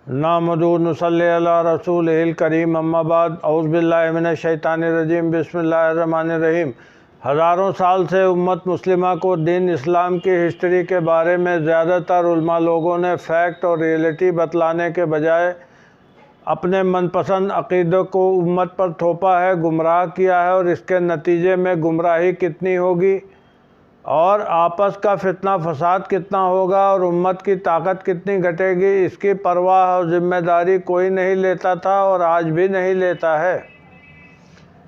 نحمدہ و نصلی علی رسولہ الکریم اما بعد اعوذ باللہ من الشیطان الرجیم بسم اللہ الرحمن الرحیم۔ ہزاروں سال سے امت مسلمہ کو دین اسلام کی ہسٹری کے بارے میں زیادہ تر علماء لوگوں نے فیکٹ اور ریئلٹی بتلانے کے بجائے اپنے من پسند عقیدے کو امت پر تھوپا ہے، گمراہ کیا ہے، اور اس کے نتیجے میں گمراہی کتنی ہوگی اور آپس کا فتنہ فساد کتنا ہوگا اور امت کی طاقت کتنی گھٹے گی، اس کی پرواہ اور ذمہ داری کوئی نہیں لیتا تھا اور آج بھی نہیں لیتا ہے۔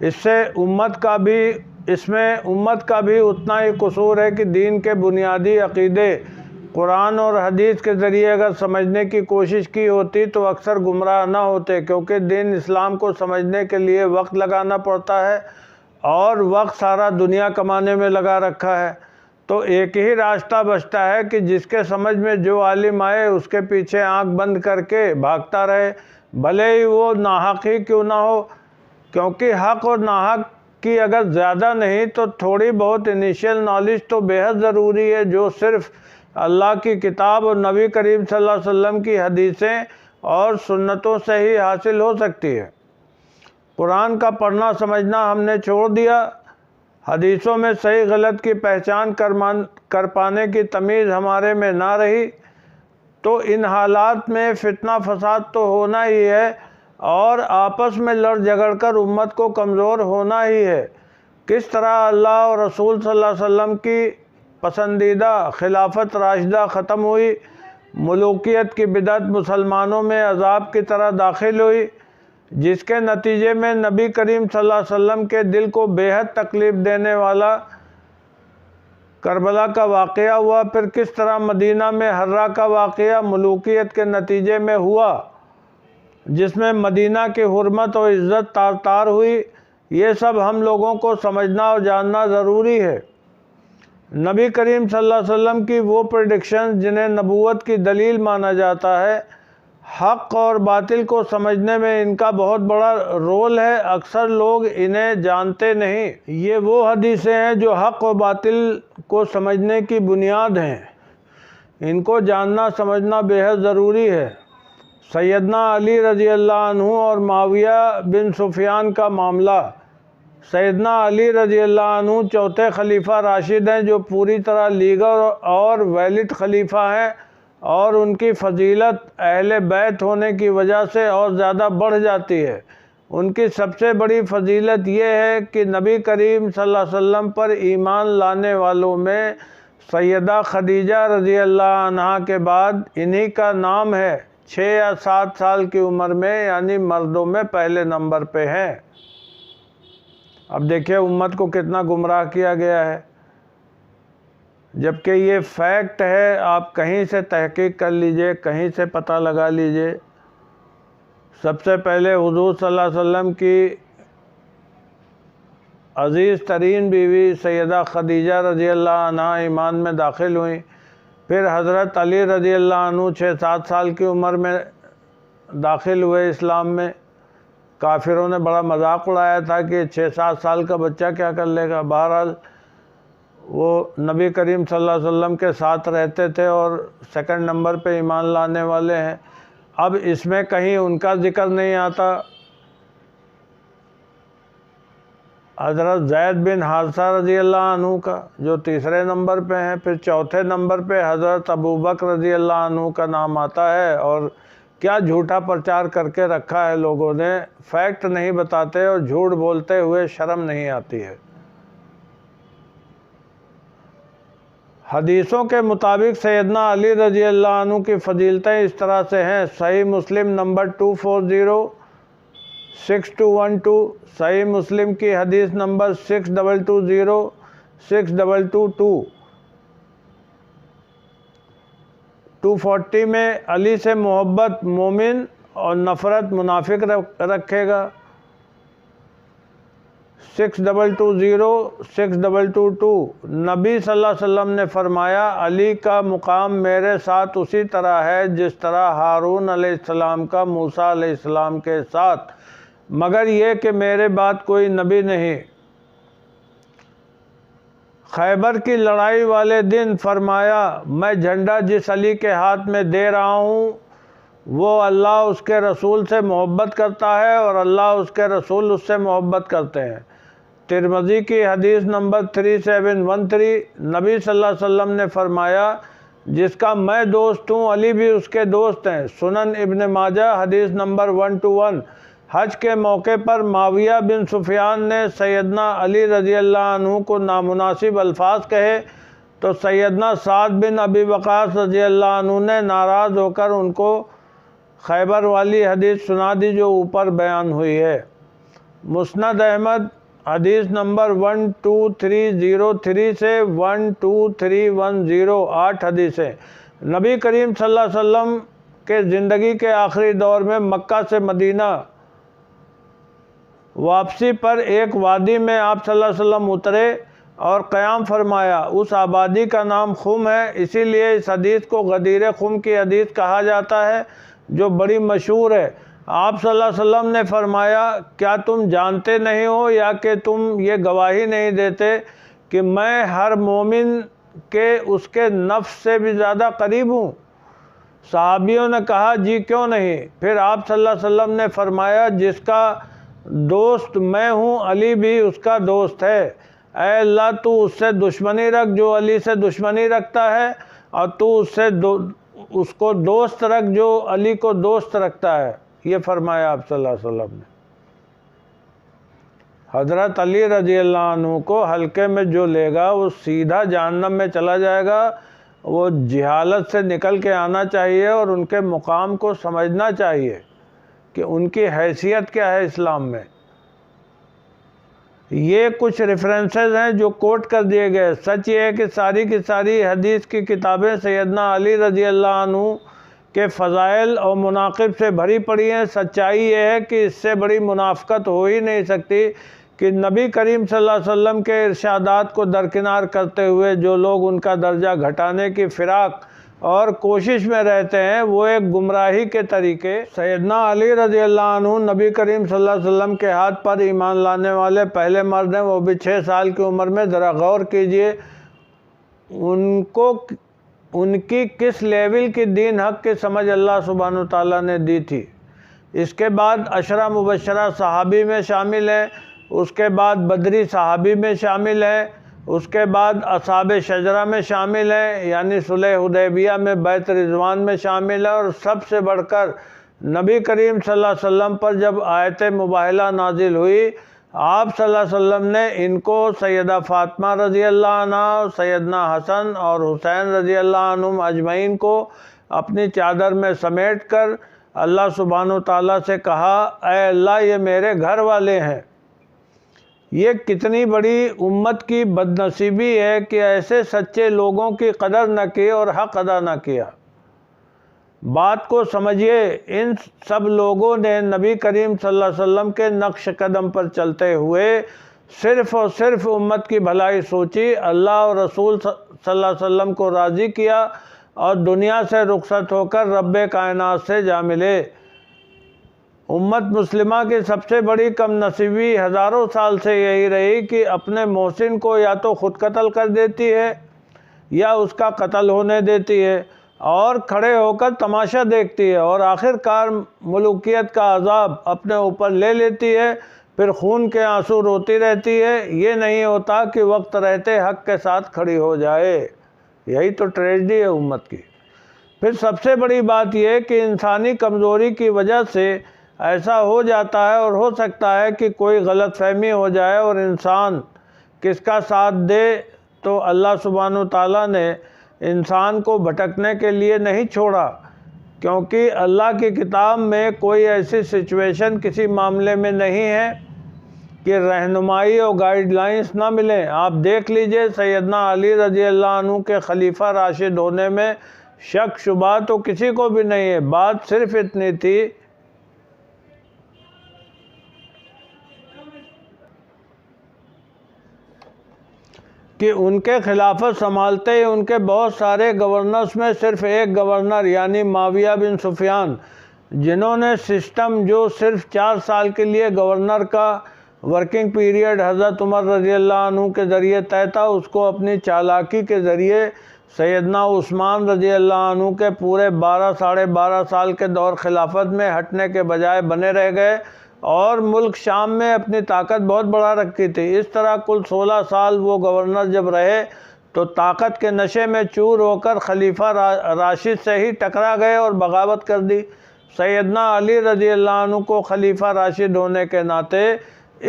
اس میں امت کا بھی اتنا ہی قصور ہے کہ دین کے بنیادی عقیدے قرآن اور حدیث کے ذریعے اگر سمجھنے کی کوشش کی ہوتی تو اکثر گمراہ نہ ہوتے، کیونکہ دین اسلام کو سمجھنے کے لیے وقت لگانا پڑتا ہے اور وقت سارا دنیا کمانے میں لگا رکھا ہے۔ تو ایک ہی راستہ بچتا ہے کہ جس کے سمجھ میں جو عالم آئے اس کے پیچھے آنکھ بند کر کے بھاگتا رہے، بھلے ہی وہ ناحق ہی کیوں نہ ہو، کیونکہ حق اور ناحق کی اگر زیادہ نہیں تو تھوڑی بہت انیشیل نالج تو بے حد ضروری ہے، جو صرف اللہ کی کتاب اور نبی کریم صلی اللہ علیہ وسلم کی حدیثیں اور سنتوں سے ہی حاصل ہو سکتی ہے۔ قرآن کا پڑھنا سمجھنا ہم نے چھوڑ دیا، حدیثوں میں صحیح غلط کی پہچان کر پانے کی تمیز ہمارے میں نہ رہی، تو ان حالات میں فتنہ فساد تو ہونا ہی ہے اور آپس میں لڑ جھگڑ کر امت کو کمزور ہونا ہی ہے۔ کس طرح اللہ اور رسول صلی اللہ علیہ وسلم کی پسندیدہ خلافت راشدہ ختم ہوئی، ملوکیت کی بدعت مسلمانوں میں عذاب کی طرح داخل ہوئی، جس کے نتیجے میں نبی کریم صلی اللہ علیہ وسلم کے دل کو بے حد تکلیف دینے والا کربلا کا واقعہ ہوا، پھر کس طرح مدینہ میں حرہ کا واقعہ ملوکیت کے نتیجے میں ہوا، جس میں مدینہ کی حرمت اور عزت تار تار ہوئی، یہ سب ہم لوگوں کو سمجھنا اور جاننا ضروری ہے۔ نبی کریم صلی اللہ علیہ وسلم کی وہ پریڈکشن جنہیں نبوت کی دلیل مانا جاتا ہے، حق اور باطل کو سمجھنے میں ان کا بہت بڑا رول ہے، اکثر لوگ انہیں جانتے نہیں۔ یہ وہ حدیثیں ہیں جو حق و باطل کو سمجھنے کی بنیاد ہیں، ان کو جاننا سمجھنا بے حد ضروری ہے۔ سیدنا علی رضی اللہ عنہ اور معاویہ بن سفیان کا معاملہ۔ سیدنا علی رضی اللہ عنہ چوتھے خلیفہ راشد ہیں، جو پوری طرح لیگل اور ویلڈ خلیفہ ہیں، اور ان کی فضیلت اہل بیت ہونے کی وجہ سے اور زیادہ بڑھ جاتی ہے۔ ان کی سب سے بڑی فضیلت یہ ہے کہ نبی کریم صلی اللہ علیہ وسلم پر ایمان لانے والوں میں سیدہ خدیجہ رضی اللہ عنہا کے بعد انہی کا نام ہے، 6 یا 7 سال کی عمر میں، یعنی مردوں میں پہلے نمبر پہ ہیں۔ اب دیکھیں امت کو کتنا گمراہ کیا گیا ہے، جبکہ یہ فیکٹ ہے، آپ کہیں سے تحقیق کر لیجئے، کہیں سے پتہ لگا لیجئے۔ سب سے پہلے حضور صلی اللہ علیہ وسلم کی عزیز ترین بیوی سیدہ خدیجہ رضی اللہ عنہا ایمان میں داخل ہوئیں، پھر حضرت علی رضی اللہ عنہ 6-7 سال کی عمر میں داخل ہوئے اسلام میں۔ کافروں نے بڑا مذاق اڑایا تھا کہ 6-7 سال کا بچہ کیا کر لے گا، بہرحال وہ نبی کریم صلی اللہ علیہ وسلم کے ساتھ رہتے تھے اور سیکنڈ نمبر پہ ایمان لانے والے ہیں۔ اب اس میں کہیں ان کا ذکر نہیں آتا۔ حضرت زید بن حارثہ رضی اللہ عنہ کا، جو تیسرے نمبر پہ ہیں، پھر چوتھے نمبر پہ حضرت ابوبکر رضی اللہ عنہ کا نام آتا ہے۔ اور کیا جھوٹا پرچار کر کے رکھا ہے لوگوں نے، فیکٹ نہیں بتاتے اور جھوٹ بولتے ہوئے شرم نہیں آتی ہے۔ حدیثوں کے مطابق سیدنا علی رضی اللہ عنہ کی فضیلتیں اس طرح سے ہیں۔ صحیح مسلم نمبر 240 6212، صحیح مسلم کی حدیث نمبر 6220 6222۔ 240 میں علی سے محبت مومن اور نفرت منافق رکھے گا۔ 6220 6222، نبی صلی اللہ علیہ وسلم نے فرمایا، علی کا مقام میرے ساتھ اسی طرح ہے جس طرح ہارون علیہ السلام کا موسیٰ علیہ السلام کے ساتھ، مگر یہ کہ میرے بعد کوئی نبی نہیں۔ خیبر کی لڑائی والے دن فرمایا، میں جھنڈا جس علی کے ہاتھ میں دے رہا ہوں وہ اللہ اس کے رسول سے محبت کرتا ہے اور اللہ اس کے رسول اس سے محبت کرتے ہیں۔ ترمذی کی حدیث نمبر 3713، نبی صلی اللہ علیہ وسلم نے فرمایا جس کا میں دوست ہوں علی بھی اس کے دوست ہیں۔ سنن ابن ماجہ حدیث نمبر 121۔ حج کے موقع پر معاویہ بن سفیان نے سیدنا علی رضی اللہ عنہ کو نامناسب الفاظ کہے تو سیدنا سعد بن ابی وقاص رضی اللہ عنہ نے ناراض ہو کر ان کو خیبر والی حدیث سنا دی جو اوپر بیان ہوئی ہے۔ مسند احمد حدیث نمبر 12303 سے 12310، 8 حدیثیں۔ نبی کریم صلی اللہ علیہ وسلم کے زندگی کے آخری دور میں مکہ سے مدینہ واپسی پر ایک وادی میں آپ صلی اللہ علیہ وسلم اترے اور قیام فرمایا۔ اس آبادی کا نام خم ہے، اسی لیے اس حدیث کو غدیر خم کی حدیث کہا جاتا ہے جو بڑی مشہور ہے۔ آپ صلی اللہ علیہ وسلم نے فرمایا کیا تم جانتے نہیں ہو یا کہ تم یہ گواہی نہیں دیتے کہ میں ہر مومن کے اس کے نفس سے بھی زیادہ قریب ہوں؟ صحابیوں نے کہا جی کیوں نہیں؟ پھر آپ صلی اللہ علیہ وسلم نے فرمایا جس کا دوست میں ہوں علی بھی اس کا دوست ہے۔ اے اللہ تو اس سے دشمنی رکھ جو علی سے دشمنی رکھتا ہے، اور تو اس کو دوست رکھ جو علی کو دوست رکھتا ہے۔ یہ فرمایا آپ صلی اللہ علیہ وسلم نے۔ حضرت علی رضی اللہ عنہ کو حلقے میں جو لے گا وہ سیدھا جہنم میں چلا جائے گا۔ وہ جہالت سے نکل کے آنا چاہیے اور ان کے مقام کو سمجھنا چاہیے کہ ان کی حیثیت کیا ہے اسلام میں۔ یہ کچھ ریفرنسز ہیں جو کوٹ کر دیے گئے۔ سچ یہ ہے کہ ساری کی ساری حدیث کی کتابیں سیدنا علی رضی اللہ عنہ کے فضائل اور مناقب سے بھری پڑی ہیں۔ سچائی یہ ہے کہ اس سے بڑی منافقت ہو ہی نہیں سکتی کہ نبی کریم صلی اللہ علیہ وسلم کے ارشادات کو درکنار کرتے ہوئے جو لوگ ان کا درجہ گھٹانے کی فراق اور کوشش میں رہتے ہیں وہ ایک گمراہی کے طریقے۔ سیدنا علی رضی اللہ عنہ نبی کریم صلی اللہ علیہ وسلم کے ہاتھ پر ایمان لانے والے پہلے مرد ہیں، وہ بھی 6 سال کی عمر میں۔ ذرا غور کیجئے ان کی کس لیول کی دین حق کی سمجھ اللہ سبحانہ وتعالیٰ نے دی تھی۔ اس کے بعد عشرہ مبشرہ صحابی میں شامل ہیں، اس کے بعد بدری صحابی میں شامل ہیں، اس کے بعد اصحاب شجرہ میں شامل ہیں، یعنی صلح حدیبیہ میں بیعت رضوان میں شامل ہے، اور سب سے بڑھ کر نبی کریم صلی اللہ علیہ وسلم پر جب آیت مباہلہ نازل ہوئی، آپ صلی اللہ علیہ وسلم نے ان کو سیدہ فاطمہ رضی اللہ عنہ، سیدنا حسن اور حسین رضی اللہ عنہم اجمعین کو اپنی چادر میں سمیٹ کر اللہ سبحانہ وتعالیٰ سے کہا اے اللہ یہ میرے گھر والے ہیں۔ یہ کتنی بڑی امت کی بدنصیبی ہے کہ ایسے سچے لوگوں کی قدر نہ کی اور حق ادا نہ کیا۔ بات کو سمجھیے، ان سب لوگوں نے نبی کریم صلی اللہ علیہ وسلم کے نقش قدم پر چلتے ہوئے صرف اور صرف امت کی بھلائی سوچی، اللہ اور رسول صلی اللہ علیہ وسلم کو راضی کیا اور دنیا سے رخصت ہو کر رب کائنات سے جا ملے۔ امت مسلمہ کی سب سے بڑی کم نصیبی ہزاروں سال سے یہی رہی کہ اپنے محسن کو یا تو خود قتل کر دیتی ہے یا اس کا قتل ہونے دیتی ہے اور کھڑے ہو کر تماشا دیکھتی ہے، اور آخر کار ملوکیت کا عذاب اپنے اوپر لے لیتی ہے، پھر خون کے آنسو روتی رہتی ہے۔ یہ نہیں ہوتا کہ وقت رہتے حق کے ساتھ کھڑی ہو جائے۔ یہی تو ٹریجڈی ہے امت کی۔ پھر سب سے بڑی بات یہ کہ انسانی کمزوری کی وجہ سے ایسا ہو جاتا ہے اور ہو سکتا ہے کہ کوئی غلط فہمی ہو جائے اور انسان کس کا ساتھ دے، تو اللہ سبحانہ وتعالیٰ نے انسان کو بھٹکنے کے لیے نہیں چھوڑا، کیونکہ اللہ کی کتاب میں کوئی ایسی سچویشن کسی معاملے میں نہیں ہے کہ رہنمائی اور گائیڈ لائنز نہ ملیں۔ آپ دیکھ لیجئے سیدنا علی رضی اللہ عنہ کے خلیفہ راشد ہونے میں شک شبہ تو کسی کو بھی نہیں ہے۔ بات صرف اتنی تھی کہ ان کے خلافت سنبھالتے ہی ان کے بہت سارے گورنرز میں صرف ایک گورنر یعنی معاویہ بن سفیان، جنہوں نے سسٹم جو صرف 4 سال کے لیے گورنر کا ورکنگ پیریڈ حضرت عمر رضی اللہ عنہ کے ذریعے طے تھا، اس کو اپنی چالاکی کے ذریعے سیدنا عثمان رضی اللہ عنہ کے پورے 12 سال کے دور خلافت میں ہٹنے کے بجائے بنے رہ گئے اور ملک شام میں اپنی طاقت بہت بڑھا رکھی تھی۔ اس طرح کل 16 سال وہ گورنر جب رہے تو طاقت کے نشے میں چور ہو کر خلیفہ راشد سے ہی ٹکرا گئے اور بغاوت کر دی۔ سیدنا علی رضی اللہ عنہ کو خلیفہ راشد ہونے کے ناطے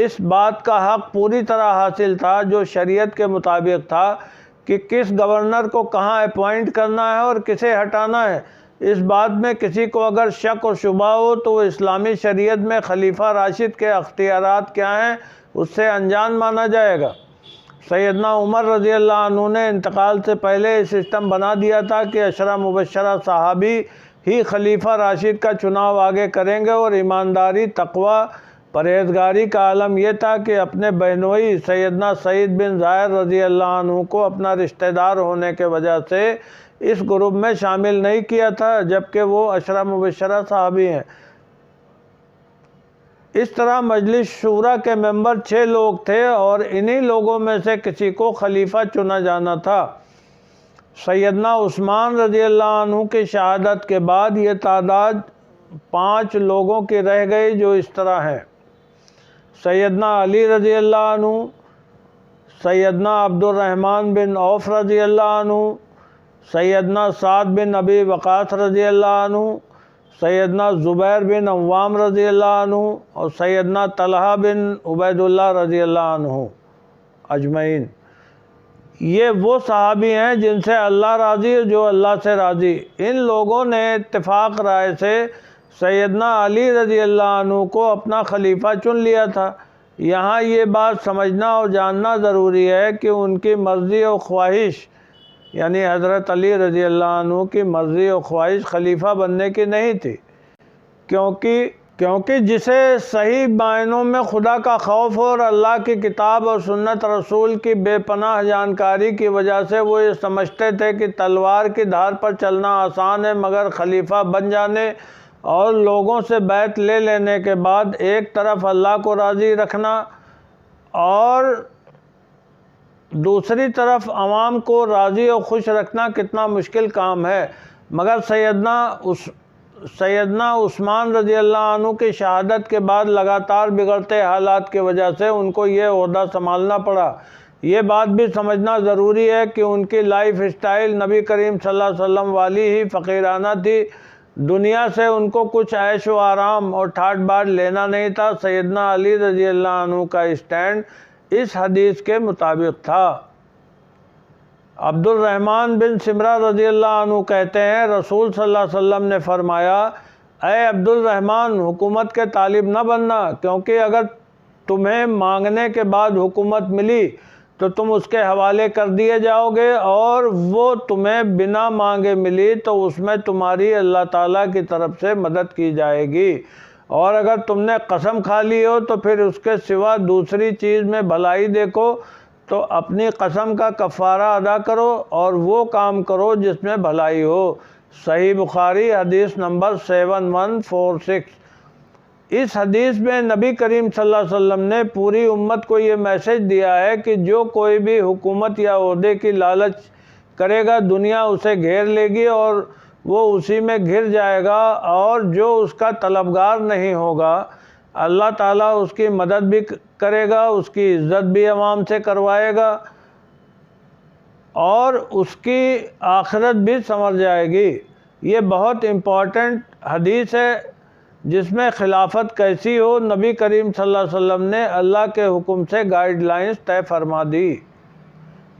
اس بات کا حق پوری طرح حاصل تھا جو شریعت کے مطابق تھا کہ کس گورنر کو کہاں اپوائنٹ کرنا ہے اور کسے ہٹانا ہے۔ اس بات میں کسی کو اگر شک و شبہ ہو تو وہ اسلامی شریعت میں خلیفہ راشد کے اختیارات کیا ہیں اس سے انجان مانا جائے گا۔ سیدنا عمر رضی اللہ عنہ نے انتقال سے پہلے یہ سسٹم بنا دیا تھا کہ 10 مبشرہ صحابی ہی خلیفہ راشد کا چناؤ آگے کریں گے، اور ایمانداری، تقوی، پرہیزگاری کا عالم یہ تھا کہ اپنے بہنوئی سیدنا سعید بن زائر رضی اللہ عنہ کو اپنا رشتہ دار ہونے کے وجہ سے اس گروپ میں شامل نہیں کیا تھا، جبکہ وہ 10 مبشرہ صحابی ہیں۔ اس طرح مجلس شورا کے ممبر 6 لوگ تھے اور انہی لوگوں میں سے کسی کو خلیفہ چنا جانا تھا۔ سیدنا عثمان رضی اللہ عنہ کی شہادت کے بعد یہ تعداد 5 لوگوں کی رہ گئی جو اس طرح ہیں: سیدنا علی رضی اللہ عنہ، سیدنا عبد الرحمن بن عوف رضی اللہ عنہ، سیدنا سعد بن ابی وقاص رضی اللہ عنہ، سیدنا زبیر بن عوام رضی اللہ عنہ اور سیدنا طلحہ بن عبید اللہ رضی اللہ عنہ اجمعین۔ یہ وہ صحابی ہیں جن سے اللہ راضی جو اللہ سے راضی۔ ان لوگوں نے اتفاق رائے سے سیدنا علی رضی اللہ عنہ کو اپنا خلیفہ چن لیا تھا۔ یہاں یہ بات سمجھنا اور جاننا ضروری ہے کہ ان کی مرضی و خواہش، یعنی حضرت علی رضی اللہ عنہ کی مرضی و خواہش خلیفہ بننے کی نہیں تھی، کیونکہ جسے صحیح معنوں میں خدا کا خوف اور اللہ کی کتاب اور سنت رسول کی بے پناہ جانکاری کی وجہ سے وہ یہ سمجھتے تھے کہ تلوار کی دھار پر چلنا آسان ہے، مگر خلیفہ بن جانے اور لوگوں سے بیعت لے لینے کے بعد ایک طرف اللہ کو راضی رکھنا اور دوسری طرف عوام کو راضی اور خوش رکھنا کتنا مشکل کام ہے۔ مگر سیدنا عثمان رضی اللہ عنہ کی شہادت کے بعد لگاتار بگڑتے حالات کی وجہ سے ان کو یہ عہدہ سنبھالنا پڑا۔ یہ بات بھی سمجھنا ضروری ہے کہ ان کی لائف اسٹائل نبی کریم صلی اللہ علیہ وسلم والی ہی فقیرانہ تھی۔ دنیا سے ان کو کچھ عیش و آرام اور ٹھاٹ باٹ لینا نہیں تھا۔ سیدنا علی رضی اللہ عنہ کا اسٹینڈ اس حدیث کے مطابق تھا۔ عبد الرحمن بن سمرہ رضی اللہ عنہ کہتے ہیں، رسول صلی اللہ علیہ وسلم نے فرمایا، اے عبد الرحمن، حکومت کے طالب نہ بننا، کیونکہ اگر تمہیں مانگنے کے بعد حکومت ملی تو تم اس کے حوالے کر دیے جاؤ گے، اور وہ تمہیں بنا مانگے ملی تو اس میں تمہاری اللہ تعالیٰ کی طرف سے مدد کی جائے گی، اور اگر تم نے قسم کھا لی ہو تو پھر اس کے سوا دوسری چیز میں بھلائی دیکھو تو اپنی قسم کا کفارہ ادا کرو اور وہ کام کرو جس میں بھلائی ہو۔ صحیح بخاری حدیث نمبر 7146۔ اس حدیث میں نبی کریم صلی اللہ علیہ وسلم نے پوری امت کو یہ میسج دیا ہے کہ جو کوئی بھی حکومت یا عہدے کی لالچ کرے گا دنیا اسے گھیر لے گی اور وہ اسی میں گھر جائے گا، اور جو اس کا طلبگار نہیں ہوگا اللہ تعالیٰ اس کی مدد بھی کرے گا، اس کی عزت بھی عوام سے کروائے گا اور اس کی آخرت بھی سنور جائے گی۔ یہ بہت امپورٹنٹ حدیث ہے جس میں خلافت کیسی ہو نبی کریم صلی اللہ علیہ وسلم نے اللہ کے حکم سے گائیڈ لائنز طے فرما دی۔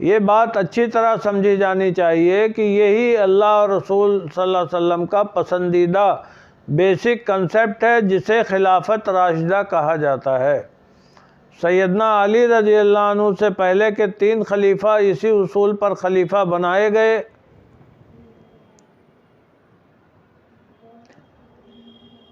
یہ بات اچھی طرح سمجھی جانی چاہیے کہ یہی اللہ اور رسول صلی اللہ علیہ وسلم کا پسندیدہ بیسک کنسیپٹ ہے جسے خلافت راشدہ کہا جاتا ہے۔ سیدنا علی رضی اللہ عنہ سے پہلے کے 3 خلیفہ اسی اصول پر خلیفہ بنائے گئے۔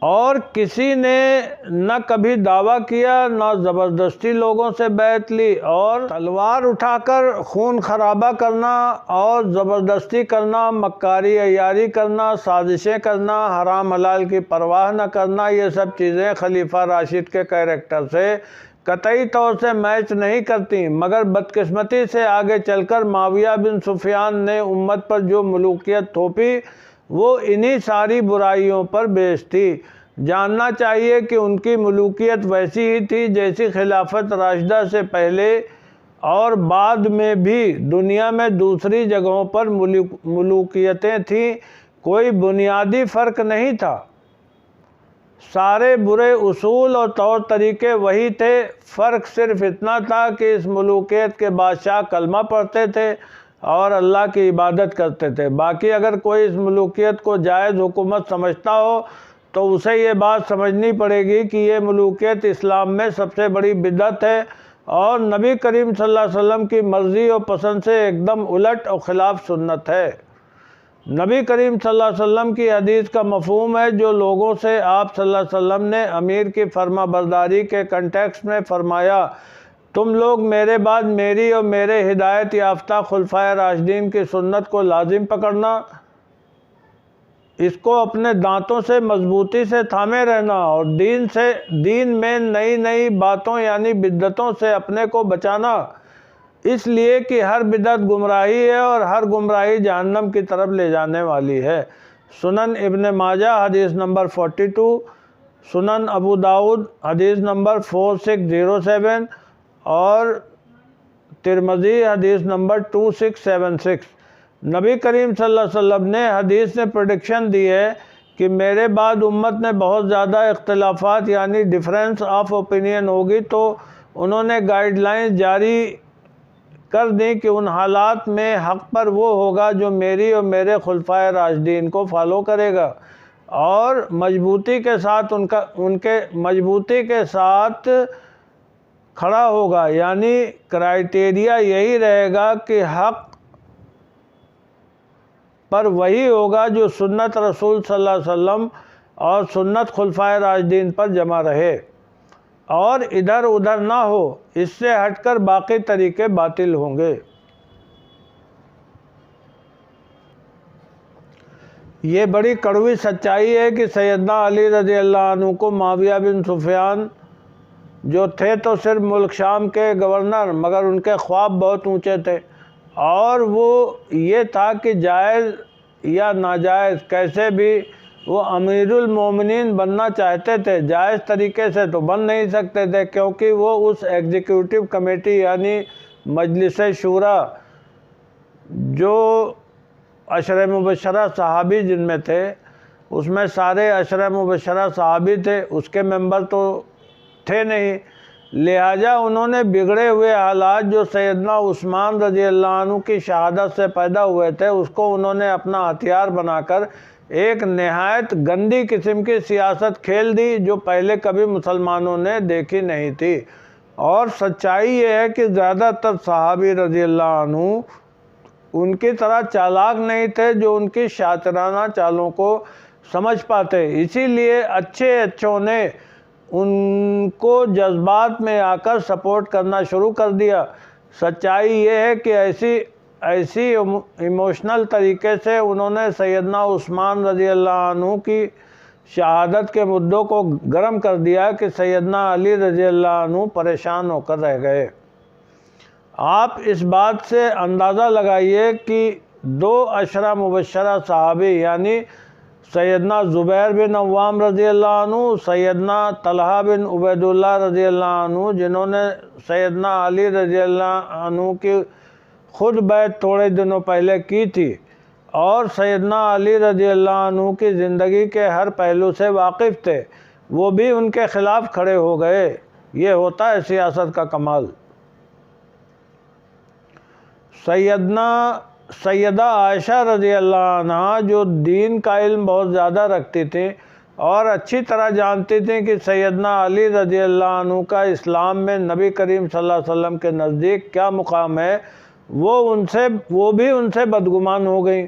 اور کسی نے نہ کبھی دعویٰ کیا نہ زبردستی لوگوں سے بیعت لی، اور تلوار اٹھا کر خون خرابہ کرنا اور زبردستی کرنا، مکاری عیاری کرنا، سازشیں کرنا، حرام حلال کی پرواہ نہ کرنا، یہ سب چیزیں خلیفہ راشد کے کیریکٹر سے قطعی طور سے میچ نہیں کرتی، مگر بدقسمتی سے آگے چل کر معاویہ بن سفیان نے امت پر جو ملوکیت تھوپی وہ انہی ساری برائیوں پر بیش تھی۔ جاننا چاہیے کہ ان کی ملوکیت ویسی ہی تھی جیسی خلافت راشدہ سے پہلے اور بعد میں بھی دنیا میں دوسری جگہوں پر ملوکیتیں تھیں، کوئی بنیادی فرق نہیں تھا۔ سارے برے اصول اور طور طریقے وہی تھے، فرق صرف اتنا تھا کہ اس ملوکیت کے بادشاہ کلمہ پڑھتے تھے اور اللہ کی عبادت کرتے تھے۔ باقی اگر کوئی اس ملوکیت کو جائز حکومت سمجھتا ہو تو اسے یہ بات سمجھنی پڑے گی کہ یہ ملوکیت اسلام میں سب سے بڑی بدعت ہے اور نبی کریم صلی اللہ علیہ وسلم کی مرضی اور پسند سے ایک دم الٹ اور خلاف سنت ہے۔ نبی کریم صلی اللہ علیہ وسلم کی حدیث کا مفہوم ہے جو لوگوں سے آپ صلی اللہ علیہ وسلم نے امیر کی فرما برداری کے کنٹیکسٹ میں فرمایا، تم لوگ میرے بعد میری اور میرے ہدایت یافتہ خلفائے راشدین کی سنت کو لازم پکڑنا، اس کو اپنے دانتوں سے مضبوطی سے تھامے رہنا اور دین میں نئی نئی باتوں یعنی بدعتوں سے اپنے کو بچانا، اس لیے کہ ہر بدعت گمراہی ہے اور ہر گمراہی جہنم کی طرف لے جانے والی ہے۔ سنن ابن ماجہ حدیث نمبر 42، سنن ابو داؤد حدیث نمبر 4607 اور ترمذی حدیث نمبر 2676۔ نبی کریم صلی اللہ علیہ وسلم نے حدیث میں پریڈکشن دی ہے کہ میرے بعد امت میں بہت زیادہ اختلافات یعنی ڈیفرنس آف اوپینین ہوگی، تو انہوں نے گائیڈ لائنز جاری کر دیں کہ ان حالات میں حق پر وہ ہوگا جو میری اور میرے خلفائے راشدین کو فالو کرے گا اور مضبوطی کے ساتھ کھڑا ہوگا، یعنی کرائیٹیریا یہی رہے گا کہ حق پر وہی ہوگا جو سنت رسول صلی اللہ علیہ وسلم اور سنت خلفائے راشدین پر جمع رہے اور ادھر ادھر نہ ہو، اس سے ہٹ کر باقی طریقے باطل ہوں گے۔ یہ بڑی کڑوی سچائی ہے کہ سیدنا علی رضی اللہ عنہ کو معاویہ بن سفیان جو تھے تو صرف ملک شام کے گورنر، مگر ان کے خواب بہت اونچے تھے اور وہ یہ تھا کہ جائز یا ناجائز کیسے بھی وہ امیر المومنین بننا چاہتے تھے، جائز طریقے سے تو بن نہیں سکتے تھے کیونکہ وہ اس ایگزیکیوٹیو کمیٹی یعنی مجلس شورا جو عشرہ مبشرہ صحابی جن میں تھے، اس میں سارے عشرہ مبشرہ صحابی تھے، اس کے ممبر تو تھے نہیں، لہٰذا انہوں نے بگڑے ہوئے حالات جو سیدنا عثمان رضی اللہ عنہ کی شہادت سے پیدا ہوئے تھے اس کو انہوں نے اپنا ہتھیار بنا کر ایک نہایت گندی قسم کی سیاست کھیل دی جو پہلے کبھی مسلمانوں نے دیکھی نہیں تھی۔ اور سچائی یہ ہے کہ زیادہ تر صحابی رضی اللہ عنہ ان کی طرح چالاک نہیں تھے جو ان کی شاطرانہ چالوں کو سمجھ پاتے، اسی لیے اچھوں نے ان کو جذبات میں آ کر سپورٹ کرنا شروع کر دیا۔ سچائی یہ ہے کہ ایسی ایموشنل طریقے سے انہوں نے سیدنا عثمان رضی اللہ عنہ کی شہادت کے مدعوں کو گرم کر دیا کہ سیدنا علی رضی اللہ عنہ پریشان ہو کر رہ گئے۔ آپ اس بات سے اندازہ لگائیے کہ 2 عشرہ مبشرہ صحابی یعنی سیدنا زبیر بن عوام رضی اللہ عنہ، سیدنا طلحہ بن عبید اللہ رضی اللہ عنہ جنہوں نے سیدنا علی رضی اللہ عنہ کی خود بیعت تھوڑے دنوں پہلے کی تھی اور سیدنا علی رضی اللہ عنہ کی زندگی کے ہر پہلو سے واقف تھے، وہ بھی ان کے خلاف کھڑے ہو گئے۔ یہ ہوتا ہے سیاست کا کمال۔ سیدہ عائشہ رضی اللہ عنہ جو دین کا علم بہت زیادہ رکھتی تھیں اور اچھی طرح جانتی تھیں کہ سیدنا علی رضی اللہ عنہ کا اسلام میں نبی کریم صلی اللہ علیہ وسلم کے نزدیک کیا مقام ہے، وہ بھی ان سے بدگمان ہو گئیں۔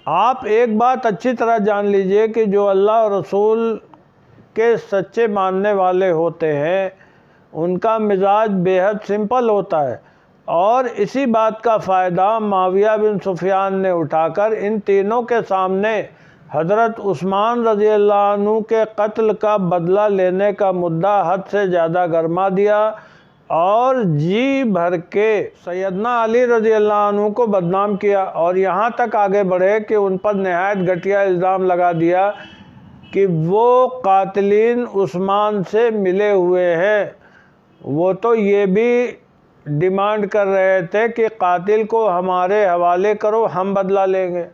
آپ ایک بات اچھی طرح جان لیجئے کہ جو اللہ اور رسول کے سچے ماننے والے ہوتے ہیں ان کا مزاج بے حد سمپل ہوتا ہے، اور اسی بات کا فائدہ معاویہ بن سفیان نے اٹھا کر ان تینوں کے سامنے حضرت عثمان رضی اللہ عنہ کے قتل کا بدلہ لینے کا مدعا حد سے زیادہ گرما دیا اور جی بھر کے سیدنا علی رضی اللہ عنہ کو بدنام کیا، اور یہاں تک آگے بڑھے کہ ان پر نہایت گھٹیا الزام لگا دیا کہ وہ قاتلین عثمان سے ملے ہوئے ہیں۔ وہ تو یہ بھی ڈیمانڈ کر رہے تھے کہ قاتل کو ہمارے حوالے کرو، ہم بدلہ لیں گے۔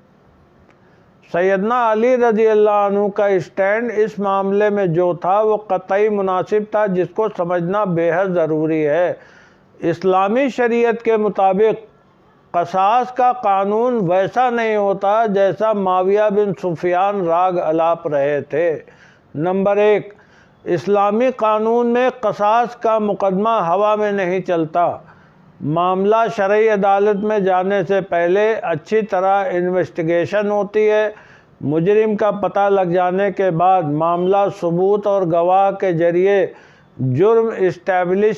سیدنا علی رضی اللہ عنہ کا اسٹینڈ اس معاملے میں جو تھا وہ قطعی مناسب تھا، جس کو سمجھنا بے حد ضروری ہے۔ اسلامی شریعت کے مطابق قصاص کا قانون ویسا نہیں ہوتا جیسا معاویہ بن سفیان راگ الاپ رہے تھے۔ نمبر 1، اسلامی قانون میں قصاص کا مقدمہ ہوا میں نہیں چلتا۔ معاملہ شرعی عدالت میں جانے سے پہلے اچھی طرح انویسٹیگیشن ہوتی ہے۔ مجرم کا پتہ لگ جانے کے بعد معاملہ ثبوت اور گواہ کے ذریعے جرم اسٹیبلش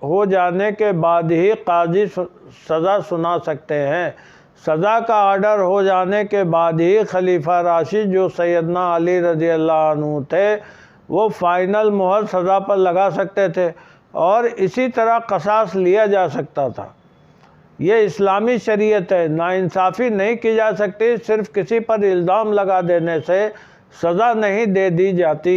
ہو جانے کے بعد ہی قاضی سزا سنا سکتے ہیں۔ سزا کا آرڈر ہو جانے کے بعد ہی خلیفہ راشد جو سیدنا علی رضی اللہ عنہ تھے وہ فائنل مہر سزا پر لگا سکتے تھے اور اسی طرح قصاص لیا جا سکتا تھا۔ یہ اسلامی شریعت ہے، ناانصافی نہیں کی جا سکتی، صرف کسی پر الزام لگا دینے سے سزا نہیں دے دی جاتی۔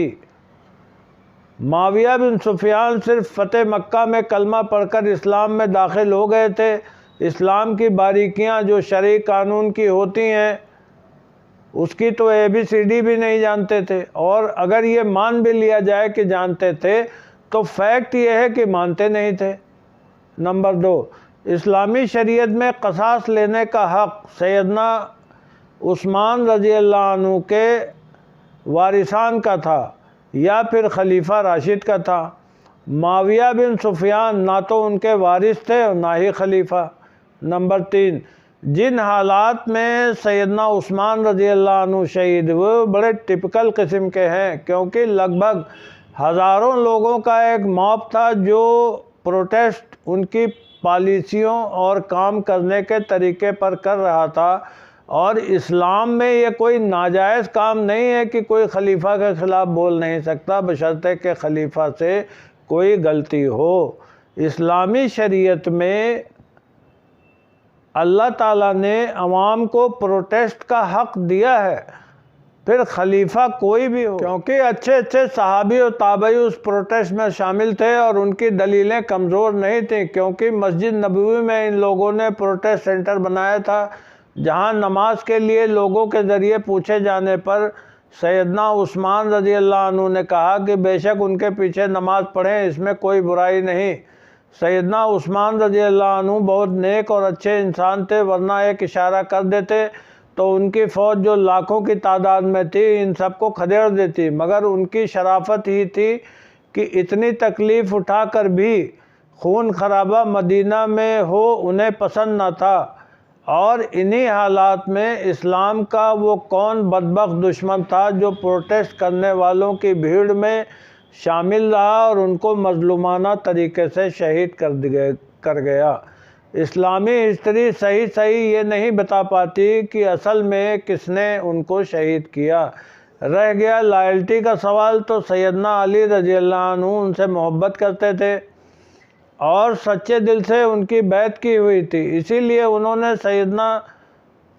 معاویہ بن سفیان صرف فتح مکہ میں کلمہ پڑھ کر اسلام میں داخل ہو گئے تھے۔ اسلام کی باریکیاں جو شرعی قانون کی ہوتی ہیں اس کی تو ABCD بھی نہیں جانتے تھے، اور اگر یہ مان بھی لیا جائے کہ جانتے تھے تو فیکٹ یہ ہے کہ مانتے نہیں تھے۔ نمبر 2، اسلامی شریعت میں قصاص لینے کا حق سیدنا عثمان رضی اللہ عنہ کے وارثان کا تھا یا پھر خلیفہ راشد کا تھا۔ معاویہ بن سفیان نہ تو ان کے وارث تھے اور نہ ہی خلیفہ۔ نمبر 3، جن حالات میں سیدنا عثمان رضی اللہ عنہ شہید ہوئے بڑے ٹپکل قسم کے ہیں، کیونکہ لگ بھگ ہزاروں لوگوں کا ایک موب تھا جو پروٹیسٹ ان کی پالیسیوں اور کام کرنے کے طریقے پر کر رہا تھا، اور اسلام میں یہ کوئی ناجائز کام نہیں ہے کہ کوئی خلیفہ کے خلاف بول نہیں سکتا بشرطے کہ خلیفہ سے کوئی غلطی ہو۔ اسلامی شریعت میں اللہ تعالیٰ نے عوام کو پروٹیسٹ کا حق دیا ہے، پھر خلیفہ کوئی بھی ہو، کیونکہ اچھے صحابی و تابعی اس پروٹیسٹ میں شامل تھے اور ان کی دلیلیں کمزور نہیں تھیں، کیونکہ مسجد نبوی میں ان لوگوں نے پروٹیسٹ سینٹر بنایا تھا جہاں نماز کے لیے لوگوں کے ذریعے پوچھے جانے پر سیدنا عثمان رضی اللہ عنہ نے کہا کہ بے شک ان کے پیچھے نماز پڑھیں، اس میں کوئی برائی نہیں۔ سیدنا عثمان رضی اللہ عنہ بہت نیک اور اچھے انسان تھے، ورنہ ایک اشارہ کر دیتے تو ان کی فوج جو لاکھوں کی تعداد میں تھی ان سب کو کھدیڑ دیتی، مگر ان کی شرافت ہی تھی کہ اتنی تکلیف اٹھا کر بھی خون خرابہ مدینہ میں ہو انہیں پسند نہ تھا، اور انہی حالات میں اسلام کا وہ کون بدبخت دشمن تھا جو پروٹیسٹ کرنے والوں کی بھیڑ میں شامل رہا اور ان کو مظلومانہ طریقے سے شہید کر گیا۔ اسلامی ہسٹری صحیح یہ نہیں بتا پاتی کہ اصل میں کس نے ان کو شہید کیا۔ رہ گیا لائلٹی کا سوال، تو سیدنا علی رضی اللہ عنہ ان سے محبت کرتے تھے اور سچے دل سے ان کی بیعت کی ہوئی تھی، اسی لیے انہوں نے سیدنا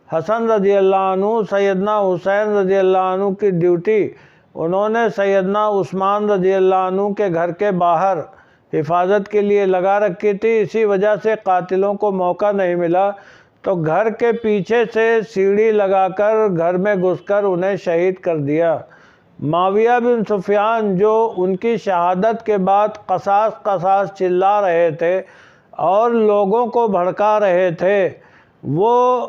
حسن رضی اللہ عنہ، سیدنا حسین رضی اللہ عنہ کی ڈیوٹی انہوں نے سیدنا عثمان رضی اللہ عنہ کے گھر کے باہر حفاظت کے لیے لگا رکھی تھی۔ اسی وجہ سے قاتلوں کو موقع نہیں ملا تو گھر کے پیچھے سے سیڑھی لگا کر گھر میں گھس کر انہیں شہید کر دیا۔ معاویہ بن سفیان جو ان کی شہادت کے بعد قصاص چلا رہے تھے اور لوگوں کو بھڑکا رہے تھے، وہ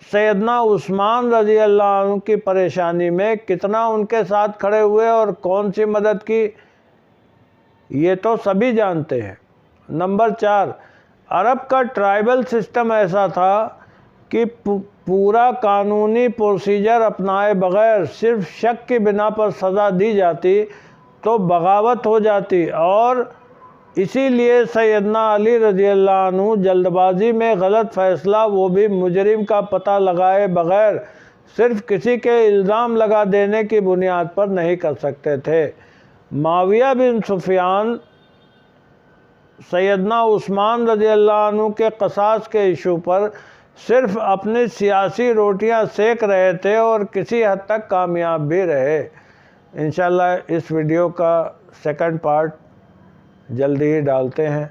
سیدنا عثمان رضی اللہ عنہ کی پریشانی میں کتنا ان کے ساتھ کھڑے ہوئے اور کون سی مدد کی، یہ تو سبھی جانتے ہیں۔ نمبر 4، عرب کا ٹرائبل سسٹم ایسا تھا کہ پورا قانونی پروسیجر اپنائے بغیر صرف شک کی بنا پر سزا دی جاتی تو بغاوت ہو جاتی، اور اسی لیے سیدنا علی رضی اللہ عنہ جلد بازی میں غلط فیصلہ، وہ بھی مجرم کا پتہ لگائے بغیر صرف کسی کے الزام لگا دینے کی بنیاد پر نہیں کر سکتے تھے۔ معاویہ بن سفیان سیدنا عثمان رضی اللہ عنہ کے قصاص کے ایشو پر صرف اپنی سیاسی روٹیاں سیک رہے تھے اور کسی حد تک کامیاب بھی رہے۔ انشاءاللہ اس ویڈیو کا سیکنڈ پارٹ جلدی ہی ڈالتے ہیں۔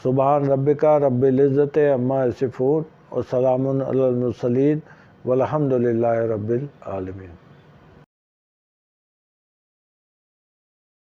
سبحان ربک رب العزت عما یصفون وسلام علی المرسلین والحمد للہ رب العالمین۔